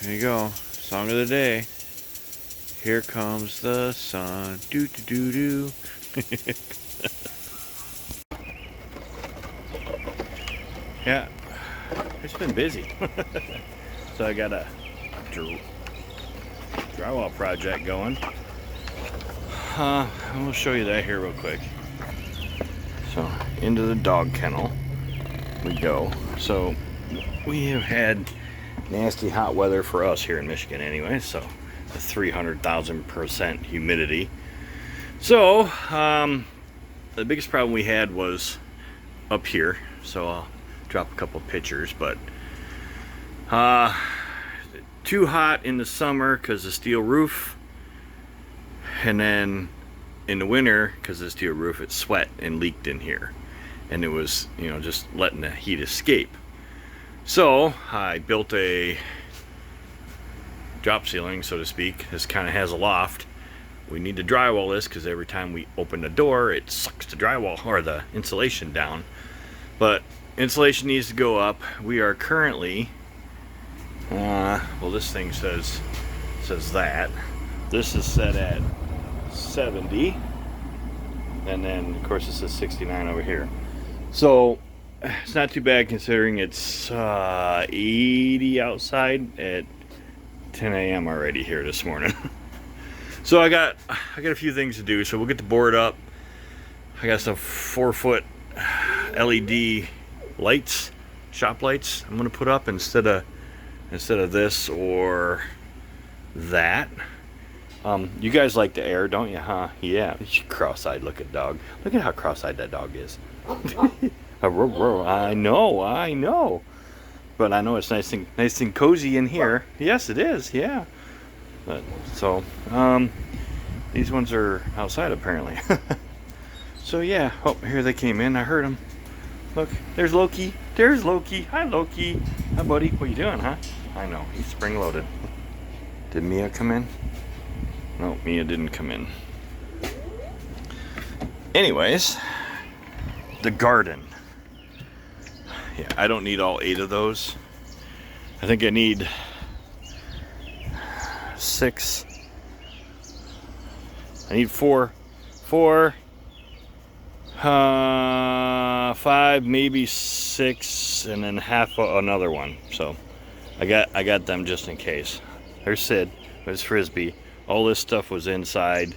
There you go. Song of the day. Here comes the sun. Do do do do. Yeah, it's been busy. So I got a drywall project going. We'll show you that here real quick. So into the dog kennel we go. So we have had nasty hot weather for us here in Michigan anyway, so the 300,000% humidity. So the biggest problem we had was up here, so I'll drop a couple pictures, but too hot in the summer because of steel roof, and then in the winter because of the steel roof it sweat and leaked in here, and it was, you know, just letting the heat escape. So I built a drop ceiling, so to speak. This kind of has a loft. We need to drywall this because every time we open the door it sucks the drywall or the insulation down, but insulation needs to go up. We are currently well, this thing says that this is set at 70, and then of course it says 69 over here, so it's not too bad considering it's 80 outside at 10 a.m. already here this morning. So I got a few things to do. So we'll get the board up. I got some 4-foot LED lights, shop lights I'm gonna put up instead of this or that. You guys like the air, don't you, huh? Yeah. Cross-eyed looking dog. Look at how cross-eyed that dog is. I know. But I know it's nice and cozy in here. Yes, it is. Yeah. But, so these ones are outside apparently. So yeah. Oh, here they came in. I heard them. Look, there's Loki. There's Loki. Hi, Loki. Hi, buddy. What you doing, huh? I know. He's spring-loaded. Did Mia come in? No, Mia didn't come in. Anyways, the garden. Yeah, I don't need all 8 of those. I think I need 6. I need 4, 5, maybe 6, and then half another one. So I got them just in case. There's Sid with his frisbee. All this stuff was inside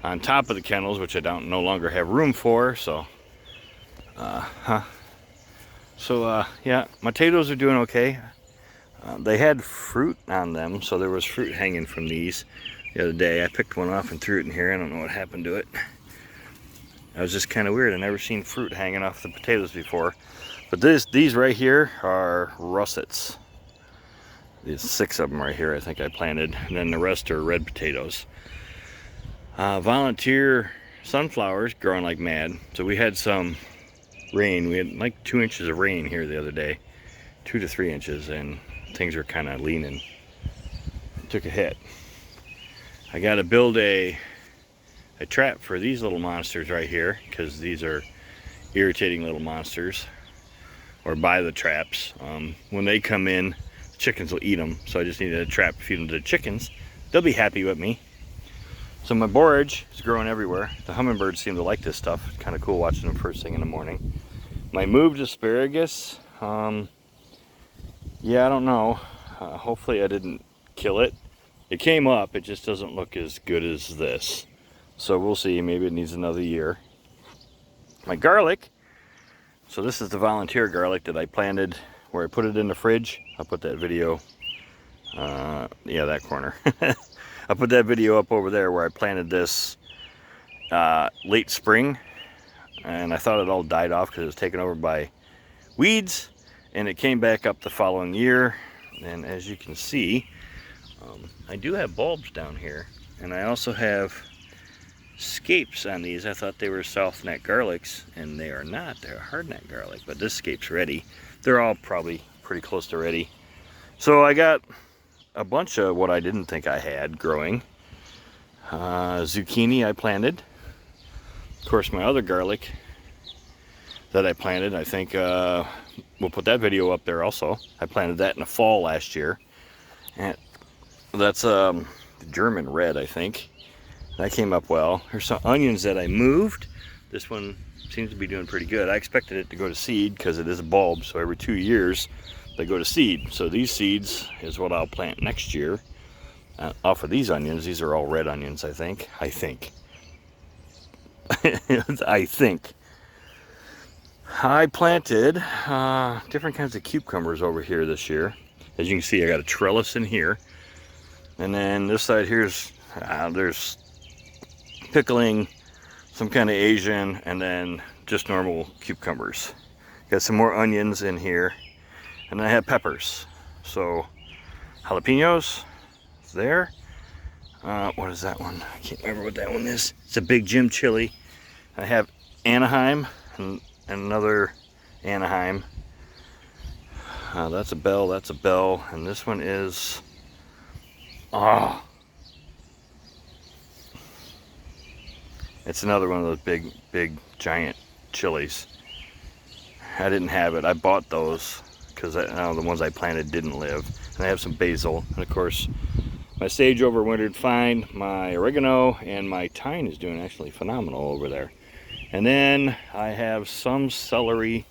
on top of the kennels, which I no longer have room for. So yeah, my potatoes are doing okay. They had fruit on them, so there was fruit hanging from these the other day. I picked one off and threw it in here. I don't know what happened to it. That was just kind of weird. I've never seen fruit hanging off the potatoes before. But these right here are russets. There's 6 of them right here I think I planted, and then the rest are red potatoes. Volunteer sunflowers growing like mad. So we had some rain. We had like 2 inches of rain here the other day, 2 to 3 inches, and things are kind of leaning. Took a hit. I got to build a trap for these little monsters right here, because these are irritating little monsters. Or buy the traps. When they come in, chickens will eat them, so I just needed a trap to feed them to the chickens. They'll be happy with me. So my borage is growing everywhere. The hummingbirds seem to like this stuff. It's kind of cool watching them first thing in the morning. My moved asparagus, yeah, I don't know. Hopefully I didn't kill it. It came up, it just doesn't look as good as this. So we'll see, maybe it needs another year. My garlic, so this is the volunteer garlic that I planted where I put it in the fridge. I'll put that video, yeah, that corner. I put that video up over there where I planted this late spring, and I thought it all died off because it was taken over by weeds, and it came back up the following year. And as you can see, I do have bulbs down here, and I also have scapes on these. I thought they were soft neck garlics, and they are not. They're hard neck garlic, but this scape's ready. They're all probably pretty close to ready. So I got a bunch of what I didn't think I had growing. Zucchini I planted. Of course, my other garlic that I planted, I think we'll put that video up there also. I planted that in the fall last year. And that's German red, I think. That came up well. Here's some onions that I moved. This one seems to be doing pretty good. I expected it to go to seed because it is a bulb, so every 2 years they go to seed. So these seeds is what I'll plant next year. Off of these onions, these are all red onions, I think. I think. I planted different kinds of cucumbers over here this year. As you can see, I got a trellis in here. And then this side here's, there's pickling, some kind of Asian, and then just normal cucumbers. Got some more onions in here. And then I have peppers. So, jalapenos. There. What is that one? I can't remember what that one is. It's a big Jim chili. I have Anaheim and another Anaheim. That's a bell, that's a bell, and this one is it's another one of those big giant chilies. I didn't have it. I bought those because the ones I planted didn't live. And I have some basil, and of course my sage overwintered fine. My oregano and my thyme is doing actually phenomenal over there. And then I have some celery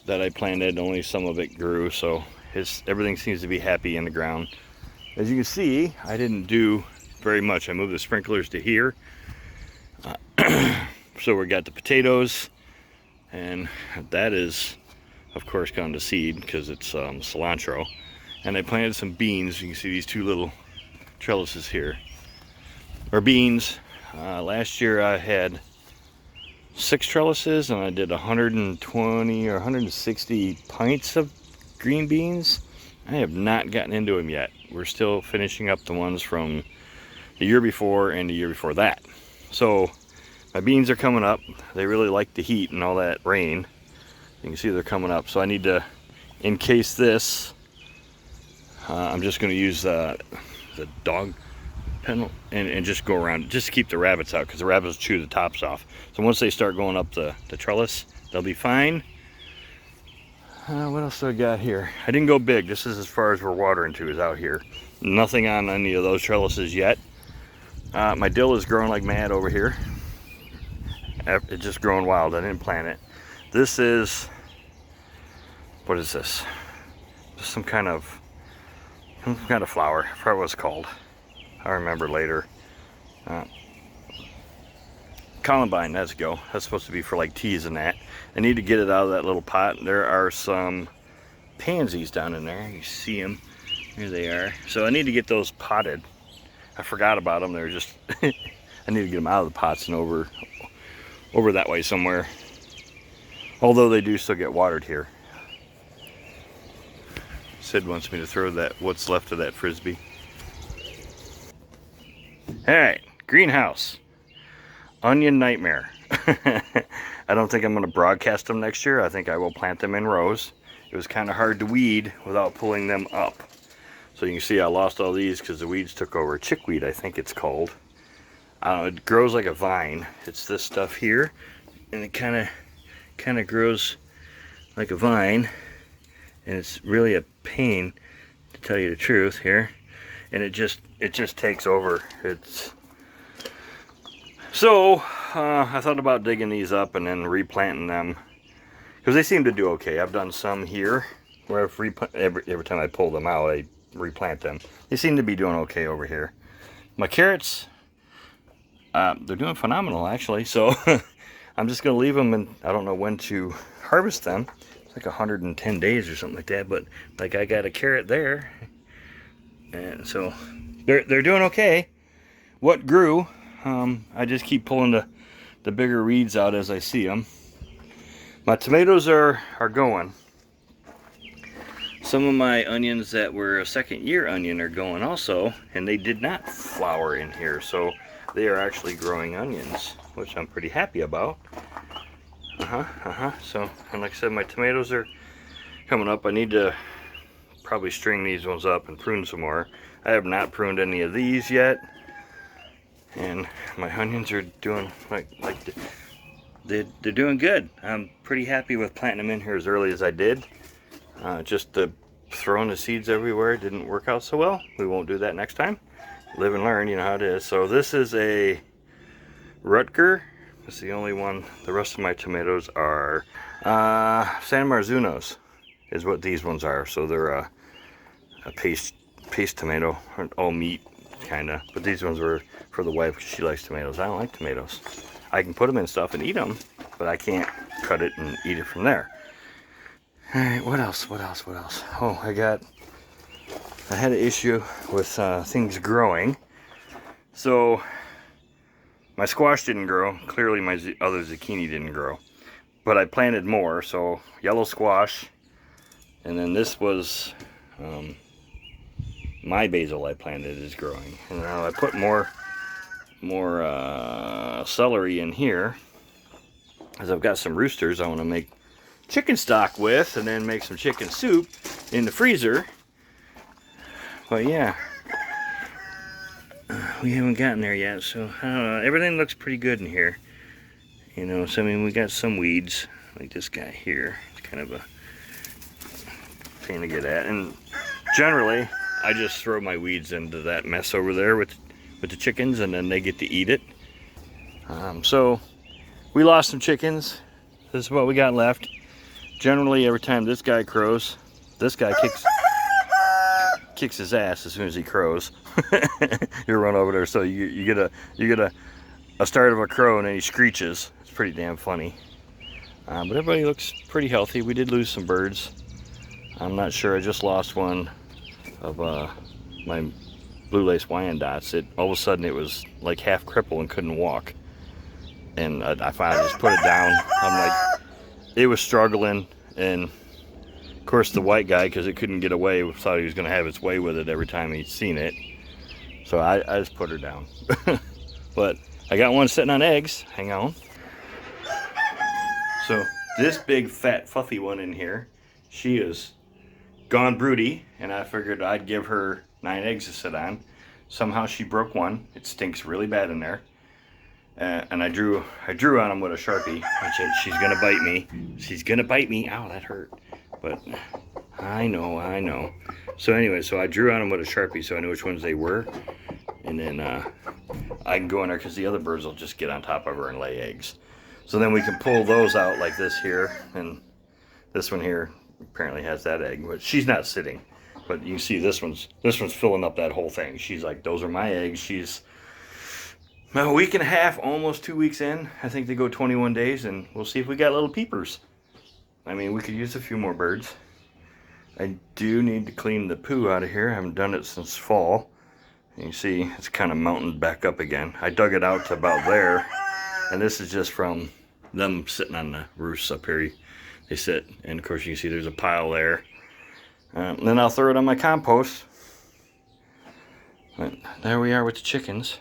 that I planted, only some of it grew, so everything seems to be happy in the ground. As you can see, I didn't do very much. I moved the sprinklers to here. So we got the potatoes, and that is, of course, gone to seed because it's cilantro. And I planted some beans. You can see these two little trellises here, or beans. Last year I had 6 trellises, and I did 120 or 160 pints of green beans. I have not gotten into them yet. We're still finishing up the ones from the year before and the year before that. So my beans are coming up. They really like the heat and all that rain. You can see they're coming up. So I need to encase this. I'm just going to use the dog pen and just go around, just to keep the rabbits out, because the rabbits chew the tops off. So once they start going up the trellis, they'll be fine. What else do I got here? I didn't go big. This is as far as we're watering to, is out here. Nothing on any of those trellises yet. My dill is growing like mad over here. It's just growing wild. I didn't plant it. This is, what is this? Just some kind of flower. I forgot what it's called. I'll remember later. Columbine, let's go. That's supposed to be for like teas and that. I need to get it out of that little pot. There are some pansies down in there. You see them. Here they are. So I need to get those potted. I forgot about them. They're just, I need to get them out of the pots and over that way somewhere. Although they do still get watered here. Sid wants me to throw that, what's left of that frisbee. Alright, greenhouse. Onion nightmare. I don't think I'm going to broadcast them next year. I think I will plant them in rows. It was kind of hard to weed without pulling them up. So you can see I lost all these because the weeds took over. Chickweed, I think it's called. It grows like a vine. It's this stuff here, and it kind of grows like a vine, and it's really a pain, to tell you the truth here. And it just takes over. So I thought about digging these up and then replanting them, because they seem to do okay. I've done some here where every time I pull them out, I replant them. They seem to be doing okay over here. My carrots, they're doing phenomenal actually. So I'm just gonna leave them, and I don't know when to harvest them. It's like 110 days or something like that. But like, I got a carrot there, and so they're doing okay. What grew? I just keep pulling the bigger weeds out as I see them. My tomatoes are going. Some of my onions that were a second year onion are going also, and they did not flower in here, so they are actually growing onions, which I'm pretty happy about. So, and like I said, my tomatoes are coming up. I need to probably string these ones up and prune some more. I have not pruned any of these yet. And my onions are doing they're doing good. I'm pretty happy with planting them in here as early as I did. Just the throwing the seeds everywhere didn't work out so well. We won't do that next time. Live and learn, you know how it is. So this is a Rutger. It's the only one. The rest of my tomatoes are San Marzunos is what these ones are. So they're a paste tomato, all meat kind of. But these ones were for the wife because she likes tomatoes. I don't like tomatoes. I can put them in stuff and eat them, but I can't cut it and eat it from there. All right, what else? Oh, I had an issue with things growing. So my squash didn't grow. Clearly my other zucchini didn't grow. But I planted more, so yellow squash. And then this was my basil I planted is growing. And now I put more celery in here, as I've got some roosters I want to make chicken stock with, and then make some chicken soup in the freezer. But yeah, we haven't gotten there yet, so I don't know. Everything looks pretty good in here, you know. So I mean, we got some weeds like this guy here. It's kind of a pain to get at, and generally I just throw my weeds into that mess over there with the chickens, and then they get to eat it. So we lost some chickens. This is what we got left. Generally, every time this guy crows, this guy kicks his ass as soon as he crows. You run over there, so you get a start of a crow, and then he screeches. It's pretty damn funny. But everybody looks pretty healthy. We did lose some birds. I'm not sure. I just lost one of my blue lace Wyandottes. All of a sudden it was like half crippled and couldn't walk, and I finally just put it down. I'm like, it was struggling, and of course the white guy, because it couldn't get away, thought he was going to have its way with it every time he'd seen it, so I just put her down. But I got one sitting on eggs. Hang on. So this big fat fluffy one in here, she is gone broody, and I figured I'd give her 9 eggs to sit on. Somehow she broke one. It stinks really bad in there. And I drew on him with a Sharpie. I said, she's gonna bite me. She's gonna bite me. Ow, that hurt. But I know. So anyway, so I drew on them with a Sharpie so I knew which ones they were. And then I can go in there because the other birds will just get on top of her and lay eggs. So then we can pull those out like this here. And this one here apparently has that egg, but she's not sitting. But you can see this one's filling up that whole thing. She's like, those are my eggs. She's a week and a half, almost 2 weeks in. I think they go 21 days, and we'll see if we got little peepers. I mean, we could use a few more birds. I do need to clean the poo out of here. I haven't done it since fall. You can see it's kind of mounted back up again. I dug it out to about there, and this is just from them sitting on the roofs up here. They sit, and of course you can see there's a pile there. Then I'll throw it on my compost. But there we are with the chickens.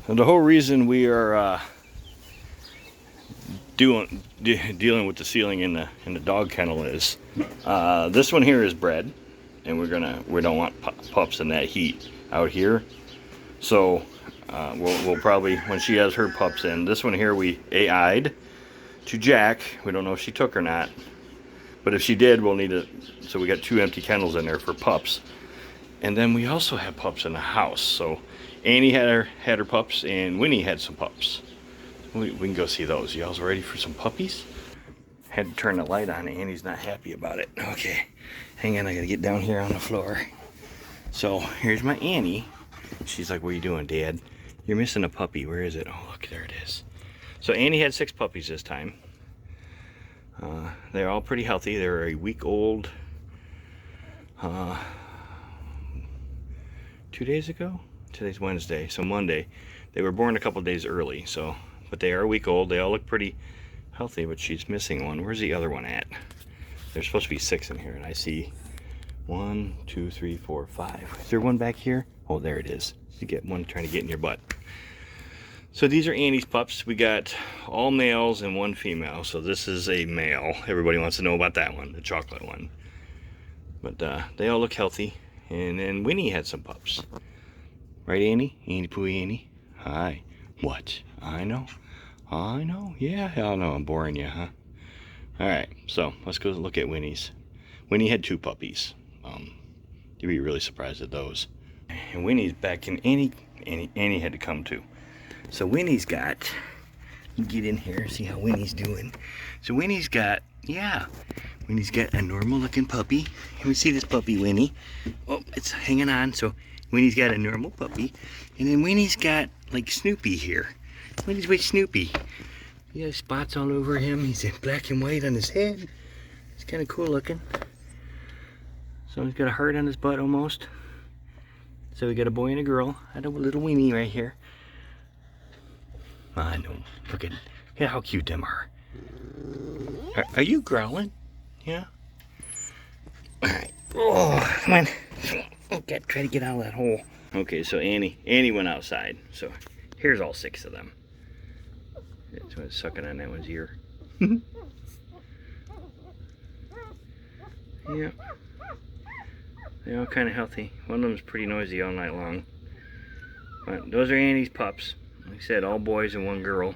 And the whole reason we are dealing with the ceiling in the dog kennel is this one here is bred, and we don't want pups in that heat out here. So we'll probably, when she has her pups in, this one here we AI'd to Jack. We don't know if she took or not, but if she did, we'll need it. So we got 2 empty kennels in there for pups, and then we also have pups in the house. So Annie had her pups, and Winnie had some pups. We can go see those. Y'all's ready for some puppies? Had to turn the light on. Annie's not happy about it. Okay, hang on. I gotta get down here on the floor. So here's my Annie. She's like, "What are you doing, Dad? You're missing a puppy. Where is it? Oh, look, there it is." So Annie had 6 puppies this time. They're all pretty healthy. They're a week old. 2 days ago. Today's Wednesday, so Monday. They were born a couple days early, so, but they are a week old. They all look pretty healthy, but she's missing one. Where's the other one at? There's supposed to be 6 in here, and I see 1, 2, 3, 4, 5. Is there one back here? Oh, there it is. You get one trying to get in your butt. So these are Annie's pups. We got all males and 1 female. So this is a male. Everybody wants to know about that one, the chocolate one. But they all look healthy. And then Winnie had some pups. Right, Annie? Annie Pooey Annie? Hi. What? I know. Yeah, I know. I'm boring you, huh? Alright, so let's go look at Winnie's. Winnie had 2 puppies. You'd be really surprised at those. And Winnie's back in. Annie had to come too. So Winnie's got, you get in here and see how Winnie's doing. So Winnie's got, yeah, Winnie's got a normal looking puppy. Can we see this puppy, Winnie? Oh, it's hanging on. So Winnie's got a normal puppy. And then Winnie's got like Snoopy here. Winnie's with Snoopy. He has spots all over him. He's in black and white on his head. It's kind of cool looking. So he's got a heart on his butt almost. So we got a boy and a girl. I got a little Winnie right here. I know. Look at how cute them are. Are you growling? Yeah. All right. Oh, come on. Okay, try to get out of that hole. Okay, so Annie went outside. So here's all 6 of them. That's what's sucking on that one's ear. Yeah. They're all kind of healthy. One of them's pretty noisy all night long. But those are Annie's pups. Like I said, all boys and 1 girl.